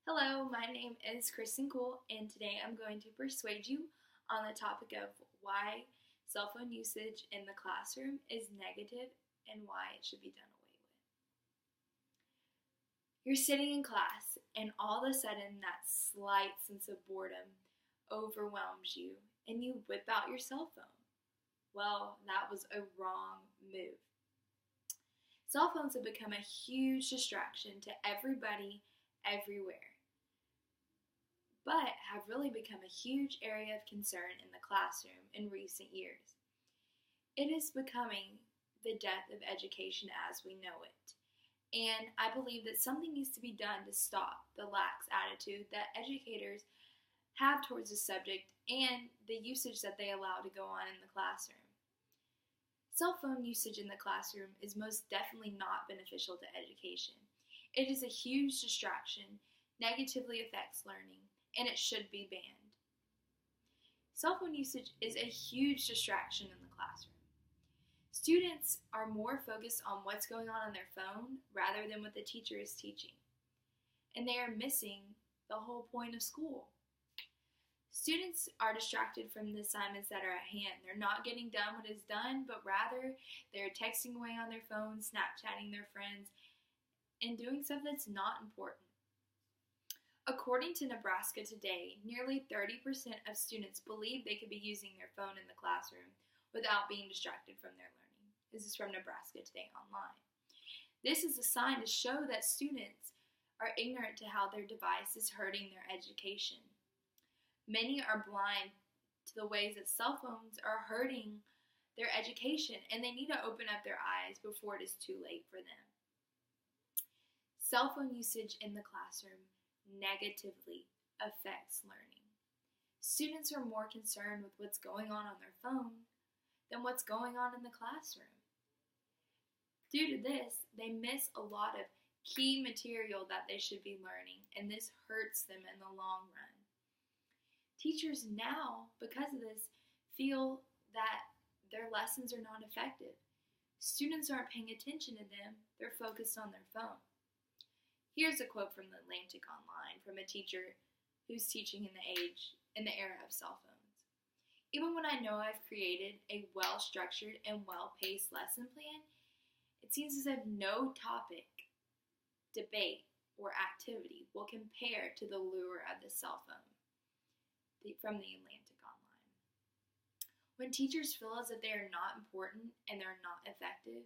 Hello, my name is Kristen Cool, and today I'm going to persuade you on the topic of why cell phone usage in the classroom is negative and why it should be done away with. You're sitting in class, and all of a sudden, that slight sense of boredom overwhelms you, and you whip out your cell phone. Well, that was a wrong move. Cell phones have become a huge distraction to everybody, everywhere, but have really become a huge area of concern in the classroom in recent years. It is becoming the death of education as we know it. And I believe that something needs to be done to stop the lax attitude that educators have towards the subject and the usage that they allow to go on in the classroom. Cell phone usage in the classroom is most definitely not beneficial to education. It is a huge distraction, negatively affects learning, and it should be banned. Cell phone usage is a huge distraction in the classroom. Students are more focused on what's going on their phone rather than what the teacher is teaching, and they are missing the whole point of school. Students are distracted from the assignments that are at hand. They're not getting done what is done, but rather they're texting away on their phones, Snapchatting their friends, and doing stuff that's not important. According to Nebraska Today, nearly 30% of students believe they could be using their phone in the classroom without being distracted from their learning. This is from Nebraska Today Online. This is a sign to show that students are ignorant to how their device is hurting their education. Many are blind to the ways that cell phones are hurting their education, and they need to open up their eyes before it is too late for them. Cell phone usage in the classroom negatively affects learning. Students are more concerned with what's going on their phone than what's going on in the classroom. Due to this, they miss a lot of key material that they should be learning, and this hurts them in the long run. Teachers now, because of this, feel that their lessons are not effective. Students aren't paying attention to them, they're focused on their phone. Here's a quote from the Atlantic Online from a teacher who's teaching in the era of cell phones. Even when I know I've created a well-structured and well-paced lesson plan, it seems as if no topic, debate, or activity will compare to the lure of the cell phone. From the Atlantic Online. When teachers feel as if they are not important and they're not effective,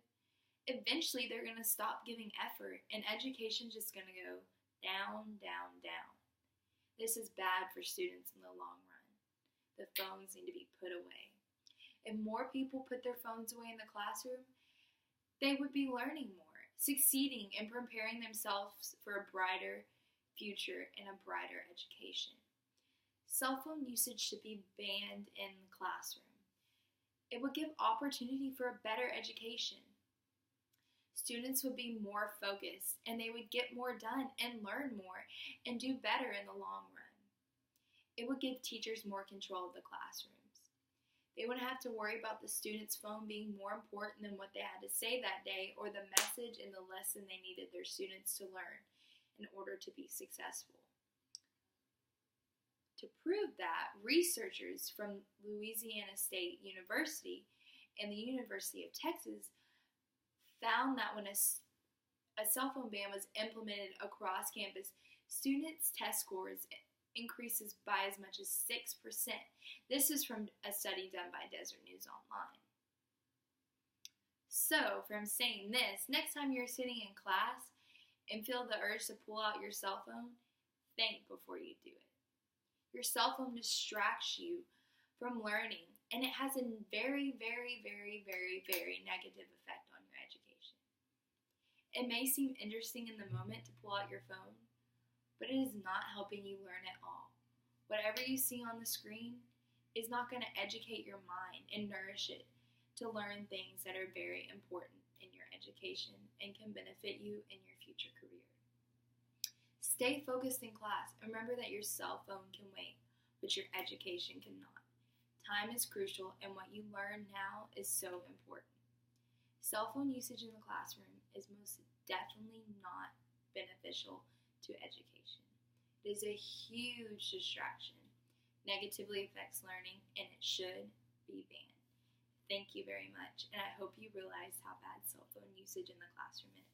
eventually they're going to stop giving effort and education's just going to go down, down, down. This is bad for students in the long run. The phones need to be put away. If more people put their phones away in the classroom, they would be learning more, succeeding, and preparing themselves for a brighter future and a brighter education. Cell phone usage should be banned in the classroom. It would give opportunity for a better education. Students would be more focused and they would get more done and learn more and do better in the long run. It would give teachers more control of the classrooms. They wouldn't have to worry about the student's phone being more important than what they had to say that day or the message and the lesson they needed their students to learn in order to be successful. To prove that, researchers from Louisiana State University and the University of Texas found that when a cell phone ban was implemented across campus, students' test scores increases by as much as 6%. This is from a study done by Desert News Online. So, from saying this, next time you're sitting in class and feel the urge to pull out your cell phone, think before you do it. Your cell phone distracts you from learning, and it has a very, very, very, very, very negative effect on your education. It may seem interesting in the moment to pull out your phone, but it is not helping you learn at all. Whatever you see on the screen is not going to educate your mind and nourish it to learn things that are very important in your education and can benefit you in your future career. Stay focused in class and remember that your cell phone can wait, but your education cannot. Time is crucial, and what you learn now is so important. Cell phone usage in the classroom is most definitely not beneficial to education. It is a huge distraction, negatively affects learning, and it should be banned. Thank you very much, and I hope you realize how bad cell phone usage in the classroom is.